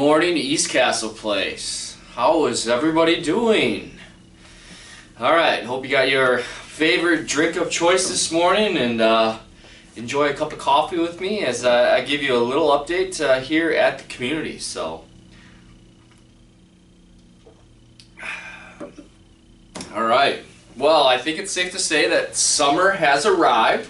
morning, East Castle Place. How is everybody doing? Alright, hope you got your favorite drink of choice this morning and enjoy a cup of coffee with me as I give you a little update here at the community. Alright, well, I think it's safe to say that summer has arrived.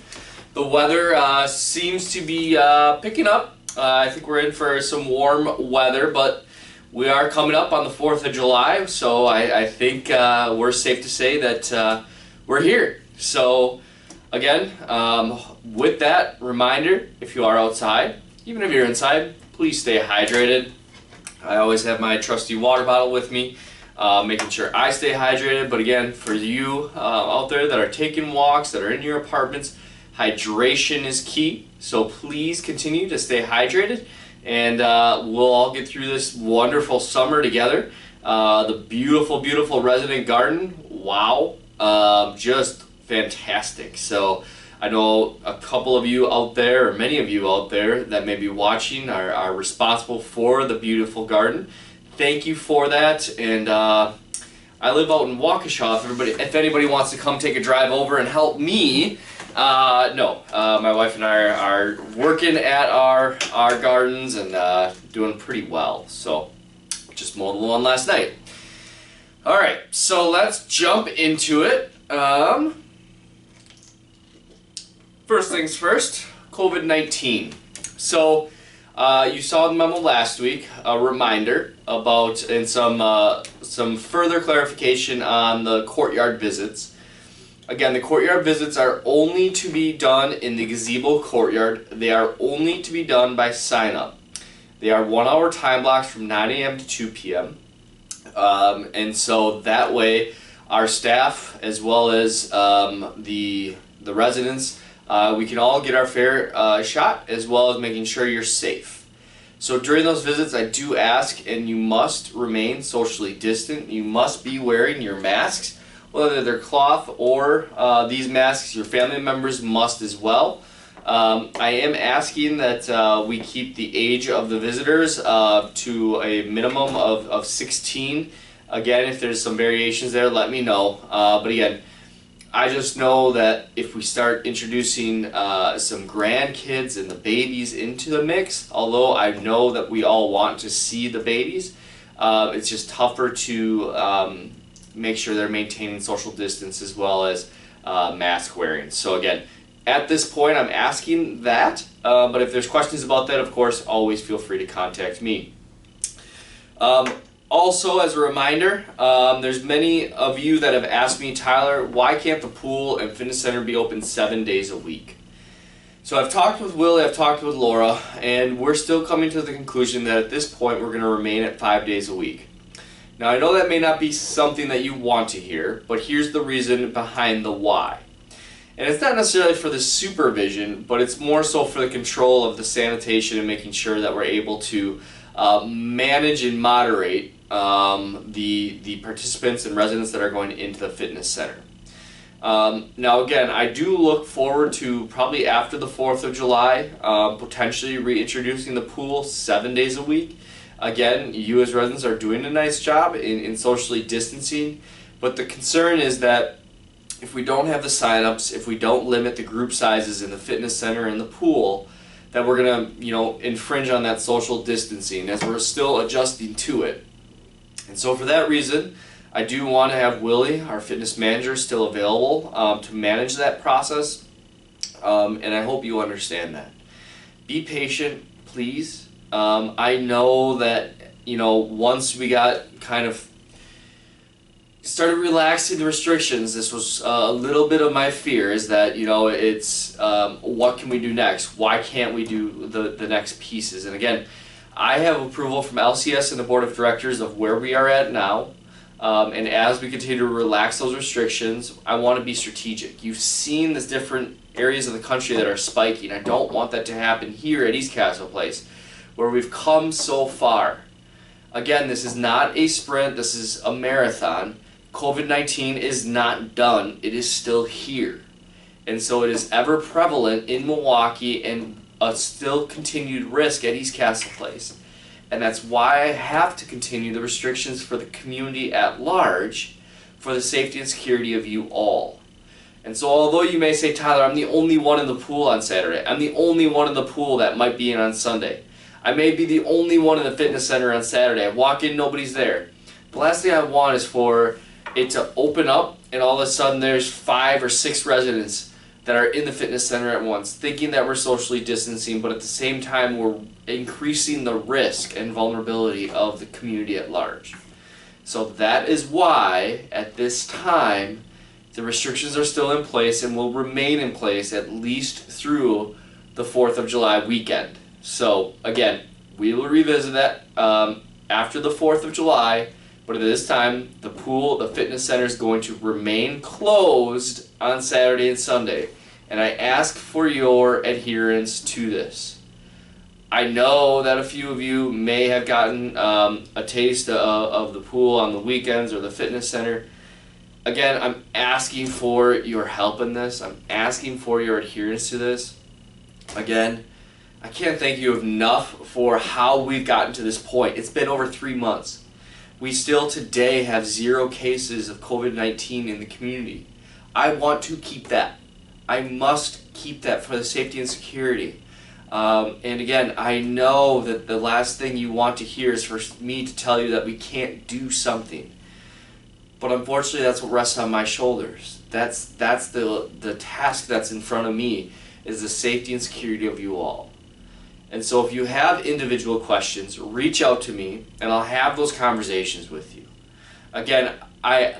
The weather seems to be picking up. I think we're in for some warm weather, but we are coming up on the 4th of July, so I think we're safe to say that we're here. So again, with that reminder, if you are outside, even if you're inside, please stay hydrated. I always have my trusty water bottle with me, making sure I stay hydrated. But again, for you out there that are taking walks, that are in your apartments, hydration is key, so please continue to stay hydrated, and we'll all get through this wonderful summer together. The beautiful resident garden, wow, just fantastic. So I know a couple of you out there, or many of you out there that may be watching are responsible for the beautiful garden. Thank you for that. And I live out in Waukesha. If anybody wants to come take a drive over and help me, no, my wife and I are working at our gardens and doing pretty well. So just mowed the lawn last night. Alright, so let's jump into it. First things first, COVID-19. So you saw the memo last week, a reminder about and some further clarification on the courtyard visits. Again, the courtyard visits are only to be done in the gazebo courtyard. They are only to be done by sign up. They are 1 hour time blocks from 9 a.m. to 2 p.m. And so that way our staff as well as the residents, we can all get our fair shot, as well as making sure you're safe. So during those visits, I do ask, and you must remain socially distant. You must be wearing your masks, whether they're cloth or these masks. Your family members must as well. I am asking that we keep the age of the visitors to a minimum of 16. Again, if there's some variations there, let me know. But again, I just know that if we start introducing some grandkids and the babies into the mix, although I know that we all want to see the babies, it's just tougher to make sure they're maintaining social distance as well as mask wearing. So again, at this point I'm asking that, but if there's questions about that, of course, always feel free to contact me. Also, as a reminder, there's many of you that have asked me, Tyler, why can't the pool and fitness center be open 7 days a week? So I've talked with Willie, I've talked with Laura, and we're still coming to the conclusion that at this point we're going to remain at 5 days a week. Now, I know that may not be something that you want to hear, but here's the reason behind the why. And it's not necessarily for the supervision, but it's more so for the control of the sanitation and making sure that we're able to manage and moderate the participants and residents that are going into the fitness center. Now again, I do look forward to probably after the 4th of July, potentially reintroducing the pool 7 days a week. Again, you as residents are doing a nice job in socially distancing, but the concern is that if we don't have the sign-ups, if we don't limit the group sizes in the fitness center and the pool, that we're going to, infringe on that social distancing as we're still adjusting to it. And so for that reason, I do want to have Willie, our fitness manager, still available to manage that process, and I hope you understand that. Be patient, please. I know that, once we got kind of started relaxing the restrictions, this was a little bit of my fear, is that, it's what can we do next? Why can't we do the next pieces? And again, I have approval from LCS and the board of directors of where we are at now. And as we continue to relax those restrictions, I want to be strategic. You've seen the different areas of the country that are spiking. I don't want that to happen here at East Castle Place, where we've come so far. Again, this is not a sprint, this is a marathon. COVID-19 is not done, it is still here. And so it is ever prevalent in Milwaukee and a still continued risk at East Castle Place. And that's why I have to continue the restrictions for the community at large for the safety and security of you all. And so although you may say, Tyler, I'm the only one in the pool on Saturday. I'm the only one in the pool that might be in on Sunday. I may be the only one in the fitness center on Saturday. I walk in, nobody's there. The last thing I want is for it to open up and all of a sudden there's 5 or 6 residents that are in the fitness center at once, thinking that we're socially distancing, but at the same time we're increasing the risk and vulnerability of the community at large. So that is why at this time the restrictions are still in place and will remain in place at least through the 4th of July weekend. So again, we will revisit that after the 4th of July, but at this time the pool, the fitness center is going to remain closed on Saturday and Sunday. And I ask for your adherence to this. I know that a few of you may have gotten a taste of the pool on the weekends or the fitness center. Again, I'm asking for your help in this. I'm asking for your adherence to this. Again, I can't thank you enough for how we've gotten to this point. It's been over 3 months. We still today have 0 cases of COVID-19 in the community. I want to keep that. I must keep that for the safety and security. And again, I know that the last thing you want to hear is for me to tell you that we can't do something. But unfortunately, that's what rests on my shoulders. That's the task that's in front of me, is the safety and security of you all. And so if you have individual questions, reach out to me and I'll have those conversations with you. Again,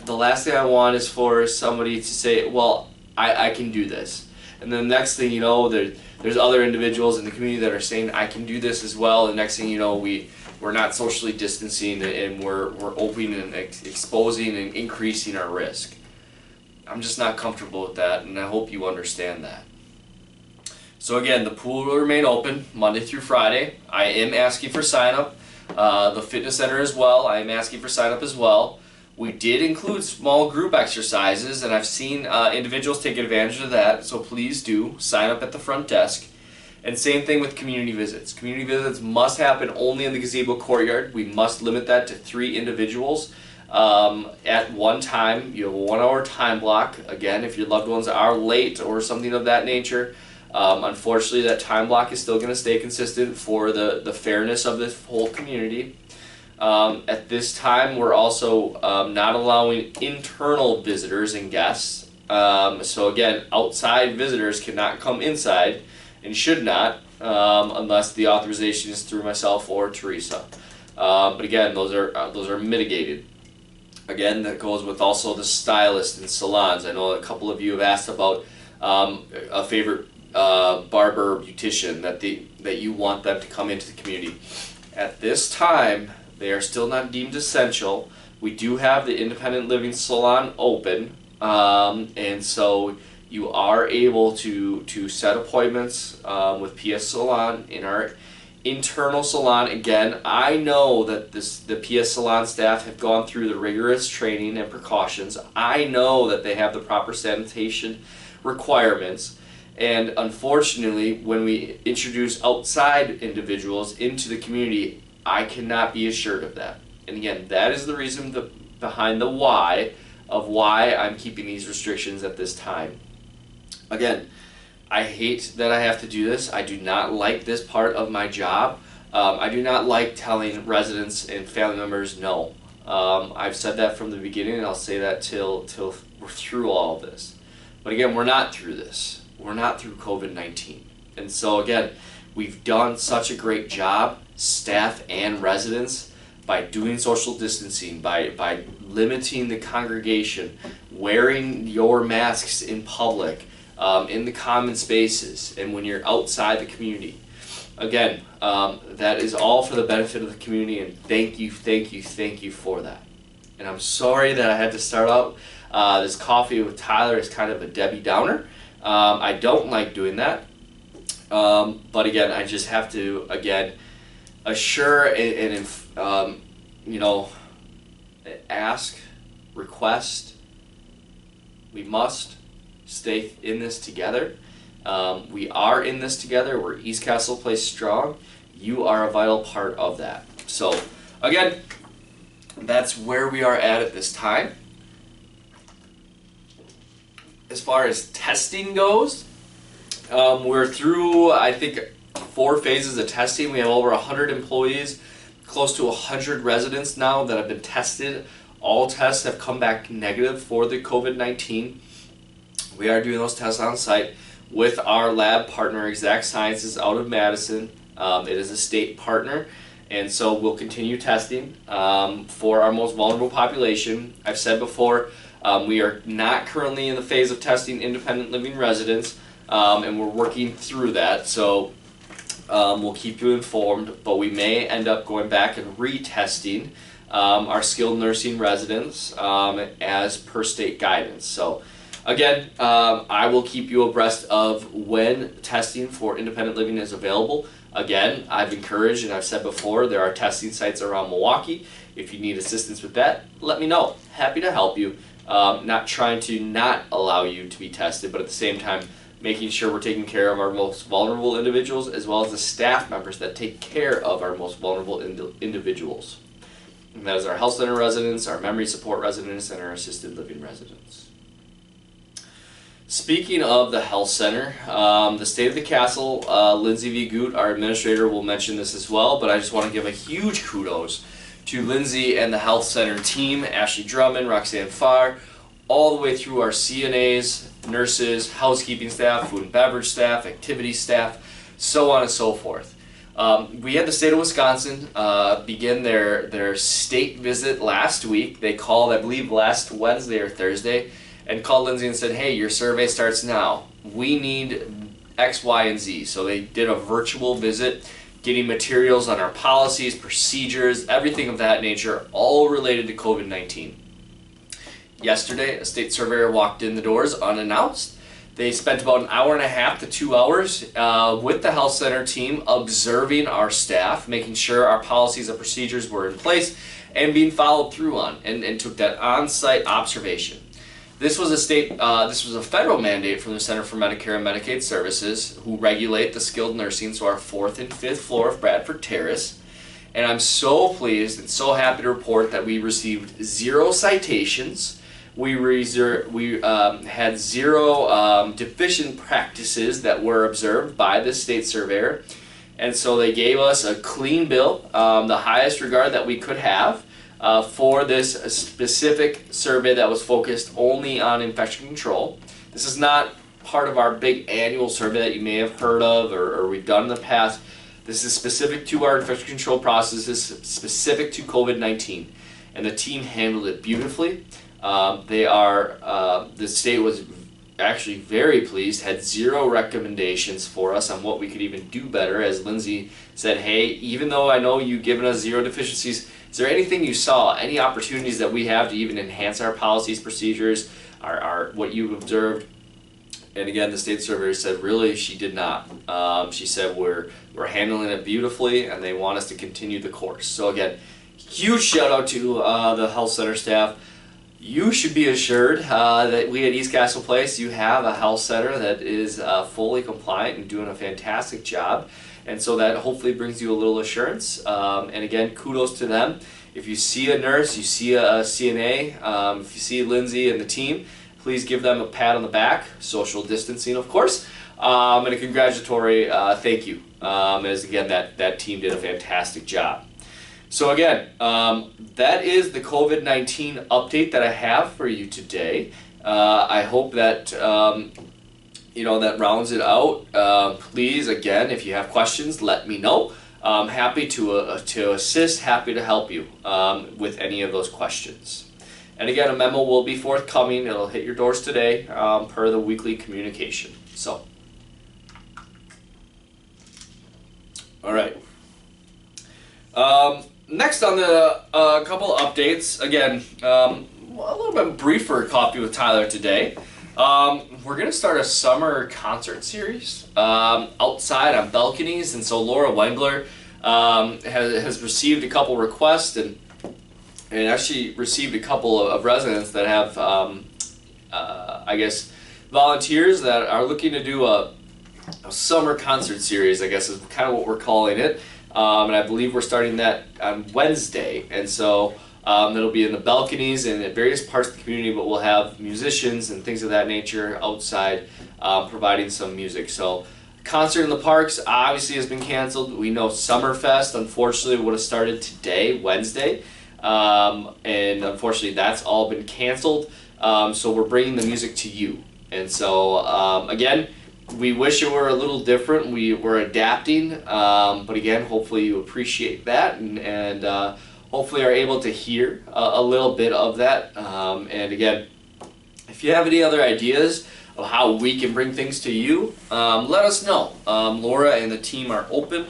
the last thing I want is for somebody to say, well, I can do this. And then the next thing you know, there's other individuals in the community that are saying, I can do this as well. And next thing you know, we're not socially distancing and we're opening and exposing and increasing our risk. I'm just not comfortable with that, and I hope you understand that. So again, the pool will remain open Monday through Friday. I am asking for sign up. The fitness center as well, I am asking for sign up as well. We did include small group exercises, and I've seen individuals take advantage of that, so please do sign up at the front desk. And same thing with community visits. Community visits must happen only in the gazebo courtyard. We must limit that to 3 individuals at one time. You have a 1-hour time block. Again, if your loved ones are late or something of that nature, unfortunately that time block is still going to stay consistent for the fairness of this whole community. At this time, we're also not allowing internal visitors and guests. So again, outside visitors cannot come inside and should not unless the authorization is through myself or Teresa. But again, those are mitigated. Again, that goes with also the stylists and salons. I know a couple of you have asked about a favorite barber or beautician that you want them to come into the community. At this time, they are still not deemed essential. We do have the independent living salon open, and so you are able to set appointments with PS Salon in our internal salon. Again, I know that the PS Salon staff have gone through the rigorous training and precautions. I know that they have the proper sanitation requirements. And unfortunately, when we introduce outside individuals into the community, I cannot be assured of that. And again, that is the reason behind the why of why I'm keeping these restrictions at this time. Again, I hate that I have to do this. I do not like this part of my job. I do not like telling residents and family members no. I've said that from the beginning, and I'll say that till we're through all of this. But again, we're not through this. We're not through COVID-19. And so again, we've done such a great job, staff and residents, by doing social distancing, by limiting the congregation, wearing your masks in public, in the common spaces, and when you're outside the community. Again, that is all for the benefit of the community, and thank you for that. And I'm sorry that I had to start out this coffee with Tyler as kind of a Debbie Downer. I don't like doing that, but again, I just have to assure and ask, request. We must stay in this together. We are in this together. We're East Castle Place strong. You are a vital part of that. So again, that's where we are at this time. As far as testing goes, we're through, I think, 4 phases of testing. We have over 100 employees, close to 100 residents now that have been tested. All tests have come back negative for the COVID-19. We are doing those tests on site with our lab partner, Exact Sciences, out of Madison. It is a state partner, and so we'll continue testing for our most vulnerable population. I've said before, we are not currently in the phase of testing independent living residents, and we're working through that. So we'll keep you informed, but we may end up going back and retesting our skilled nursing residents as per state guidance. So again, I will keep you abreast of when testing for independent living is available. Again, I've encouraged and I've said before, there are testing sites around Milwaukee. If you need assistance with that, let me know. Happy to help you. Not trying to not allow you to be tested, but at the same time, making sure we're taking care of our most vulnerable individuals as well as the staff members that take care of our most vulnerable individuals. And that is our health center residents, our memory support residents, and our assisted living residents. Speaking of the health center, the State of the Castle, Lindsay V. Goot, our administrator, will mention this as well, but I just want to give a huge kudos to Lindsay and the health center team, Ashley Drummond, Roxanne Farr, all the way through our CNAs, nurses, housekeeping staff, food and beverage staff, activity staff, so on and so forth. We had the state of Wisconsin begin their state visit last week. They called, I believe, last Wednesday or Thursday, and called Lindsay and said, hey, your survey starts now. We need X, Y, and Z. So they did a virtual visit, getting materials on our policies, procedures, everything of that nature, all related to COVID-19. Yesterday, a state surveyor walked in the doors unannounced. They spent about an hour and a half to 2 hours with the health center team observing our staff, making sure our policies and procedures were in place and being followed through on, and took that on-site observation. This was a federal mandate from the Center for Medicare and Medicaid Services, who regulate the skilled nursing, so our 4th and 5th floor of Bradford Terrace. And I'm so pleased and so happy to report that we received 0 citations. We had 0 deficient practices that were observed by the state surveyor. And so they gave us a clean bill, the highest regard that we could have. For this specific survey that was focused only on infection control. This is not part of our big annual survey that you may have heard of or we've done in the past. This is specific to our infection control processes, specific to COVID-19. And the team handled it beautifully. The state was actually very pleased, had 0 recommendations for us on what we could even do better. As Lindsay said, hey, even though I know you've given us 0 deficiencies, is there anything you saw, any opportunities that we have to even enhance our policies, procedures, our what you've observed? And again, the state surveyor said, really, she did not. She said, we're handling it beautifully, and they want us to continue the course. So again, huge shout out to the health center staff. You should be assured that we at East Castle Place, you have a health center that is fully compliant and doing a fantastic job. And so that hopefully brings you a little assurance. And again, kudos to them. If you see a nurse, you see a CNA, if you see Lindsay and the team, please give them a pat on the back, social distancing of course, and a congratulatory thank you, as again that team did a fantastic job. So again, that is the COVID-19 update that I have for you today. I hope that that rounds it out. Please, again, if you have questions, let me know. I'm happy to assist, happy to help you with any of those questions. And again, a memo will be forthcoming. It'll hit your doors today per the weekly communication. So, all right. Next on the couple of updates, again, a little bit briefer Coffee with Tyler today. We're going to start a summer concert series outside on balconies, and so Laura Wengler has received a couple requests and actually received a couple of residents that have, I guess, volunteers that are looking to do a summer concert series, I guess is kind of what we're calling it. and I believe we're starting that on Wednesday. And so it'll be in the balconies and at various parts of the community, but we'll have musicians and things of that nature outside providing some music. So concert in the parks obviously has been canceled. We know Summerfest unfortunately would have started today, Wednesday, and unfortunately that's all been canceled. So we're bringing the music to you. And so again, we wish it were a little different. We're adapting, but again, hopefully you appreciate that and hopefully are able to hear a little bit of that. And again, if you have any other ideas of how we can bring things to you, let us know. Laura and the team are open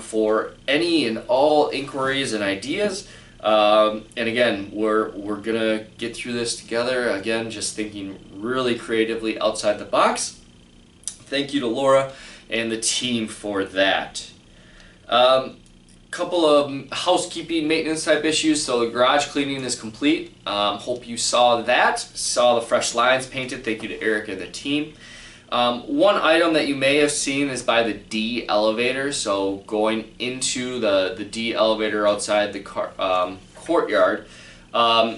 for any and all inquiries and ideas. And again, we're gonna get through this together. Again, just thinking really creatively outside the box. Thank you to Laura and the team for that. Couple of housekeeping maintenance type issues. So the garage cleaning is complete. Hope you saw that, saw the fresh lines painted. Thank you to Eric and the team. One item that you may have seen is by the D elevator. So going into the D elevator outside the courtyard,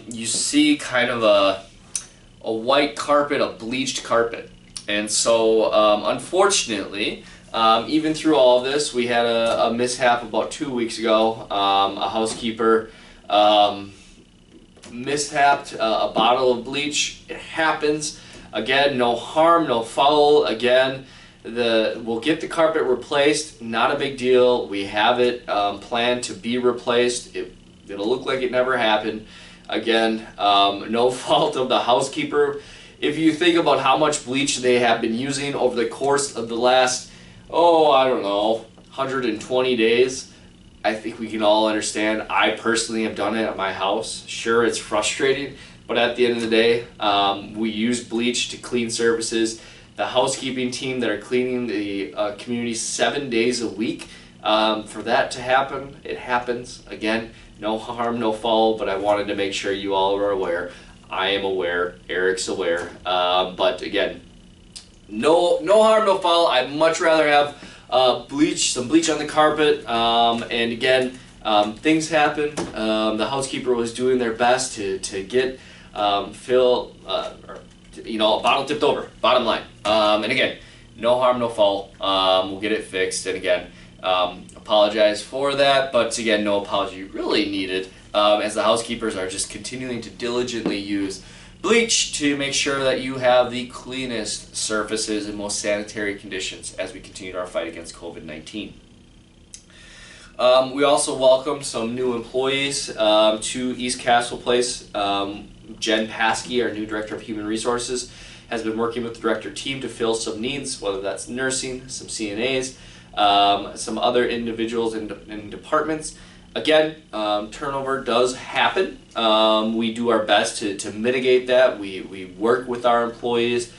you see kind of a white carpet, a bleached carpet. And so unfortunately, even through all of this, we had a mishap about 2 weeks ago. A housekeeper mishapped a bottle of bleach. It happens. Again, no harm, no foul. Again, we'll get the carpet replaced. Not a big deal. We have it planned to be replaced. It'll look like it never happened. Again, no fault of the housekeeper. If you think about how much bleach they have been using over the course of the last, I don't know, 120 days, I think we can all understand. I personally have done it at my house. Sure, it's frustrating, but at the end of the day, we use bleach to clean surfaces. The housekeeping team that are cleaning the community 7 days a week, for that to happen, it happens. Again, no harm, no foul, but I wanted to make sure you all are aware. I am aware, Eric's aware, but again, no harm, no foul. I'd much rather have some bleach on the carpet, and again, things happen. The housekeeper was doing their best to get a bottle tipped over, bottom line. And again, no harm, no foul. We'll get it fixed, and again, apologize for that, but again, no apology really needed. As the housekeepers are just continuing to diligently use bleach to make sure that you have the cleanest surfaces and most sanitary conditions as we continue our fight against COVID-19. We also welcome some new employees to East Castle Place. Jen Paskey, our new Director of Human Resources, has been working with the director team to fill some needs, whether that's nursing, some CNAs, some other individuals in departments. Again, turnover does happen. We do our best to mitigate that. We work with our employees.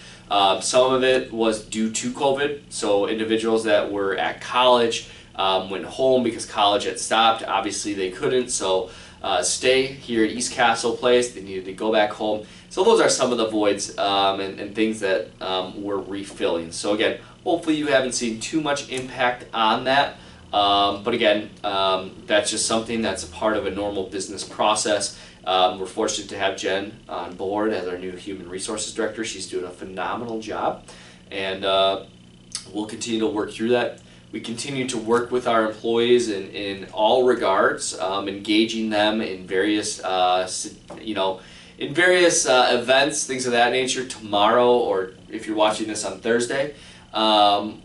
Some of it was due to COVID, so individuals that were at college went home because college had stopped. Obviously they couldn't, so stay here at East Castle Place. They needed to go back home. So those are some of the voids and things that we're refilling. So again, hopefully you haven't seen too much impact on that. But again, that's just something that's a part of a normal business process. We're fortunate to have Jen on board as our new Human Resources Director. She's doing a phenomenal job, and we'll continue to work through that. We continue to work with our employees in all regards, engaging them in various, events, things of that nature. Tomorrow, or if you're watching this on Thursday,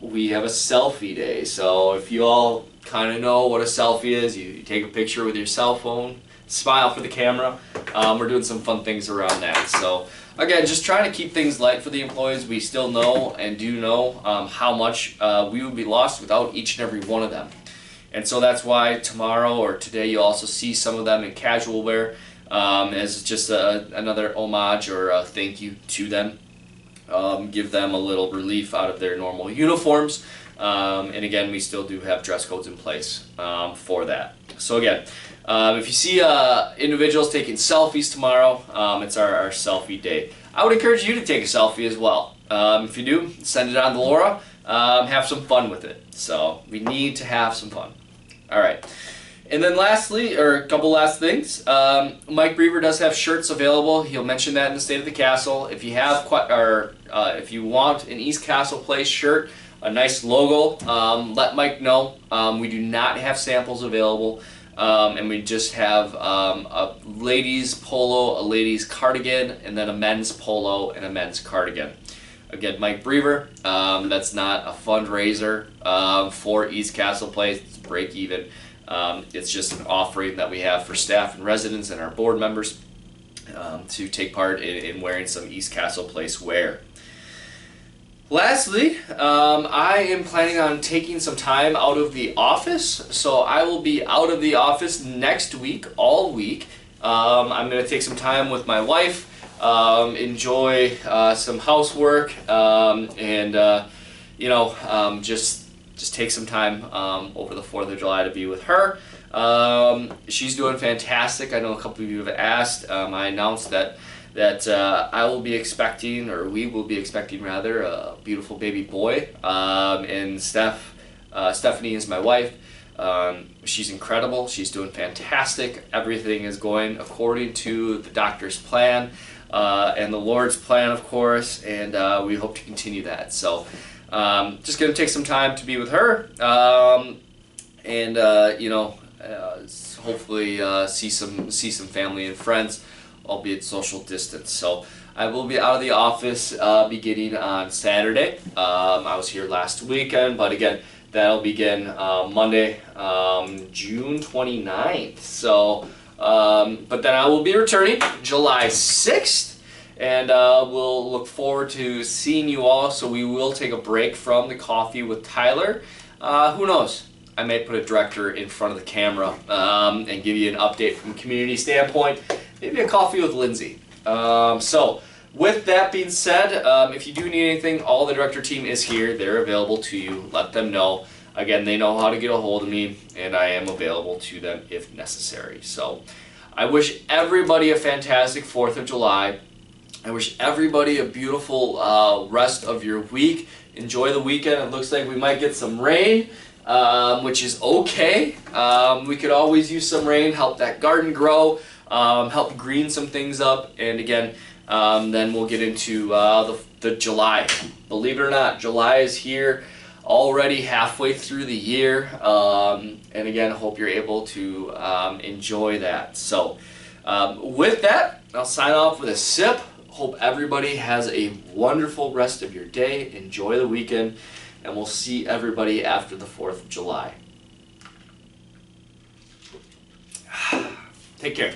we have a selfie day. So if you all kind of know what a selfie is, you take a picture with your cell phone, smile for the camera. We're doing some fun things around that. So again, just trying to keep things light for the employees. We still know and do know how much we would be lost without each and every one of them. And so that's why tomorrow or today you'll also see some of them in casual wear as just another homage or a thank you to them. Give them a little relief out of their normal uniforms. And again, we still do have dress codes in place for that. So again, if you see individuals taking selfies tomorrow, it's our selfie day. I would encourage you to take a selfie as well. If you do, send it on to Laura. Have some fun with it. So we need to have some fun. All right. And then lastly, or a couple last things, Mike Brever does have shirts available. He'll mention that in the State of the Castle. If you have, if you want an East Castle Place shirt, a nice logo, let Mike know. We do not have samples available, and we just have a ladies polo, a ladies cardigan, and then a men's polo and a men's cardigan. Again, Mike Brever. That's not a fundraiser for East Castle Place. It's break even. It's just an offering that we have for staff and residents and our board members to take part in wearing some East Castle Place wear. Lastly, I am planning on taking some time out of the office, so I will be out of the office next week, all week. I'm going to take some time with my wife, enjoy some housework, and just take some time over the 4th of July to be with her. She's doing fantastic. I know a couple of you have asked. I announced that I will be expecting, or we will be expecting rather, a beautiful baby boy. And Stephanie is my wife. She's incredible. She's doing fantastic. Everything is going according to the doctor's plan and the Lord's plan, of course, and we hope to continue that. So just going to take some time to be with her, and hopefully see some family and friends, albeit social distance. So I will be out of the office beginning on Saturday. I was here last weekend, but again, that'll begin Monday, June 29th. So, but then I will be returning July 6th. And we'll look forward to seeing you all. So we will take a break from the Coffee with Tyler. Who knows? I may put a director in front of the camera and give you an update from a community standpoint. Maybe a coffee with Lindsay. So with that being said, if you do need anything, all the director team is here. They're available to you. Let them know. Again, they know how to get a hold of me, and I am available to them if necessary. So I wish everybody a fantastic 4th of July. I wish everybody a beautiful rest of your week. Enjoy the weekend. It looks like we might get some rain, which is okay. We could always use some rain, help that garden grow, help green some things up. And again, then we'll get into the July. Believe it or not, July is here, already halfway through the year. And again, I hope you're able to enjoy that. So with that, I'll sign off with a sip. Hope everybody has a wonderful rest of your day. Enjoy the weekend, and we'll see everybody after the 4th of July. Take care.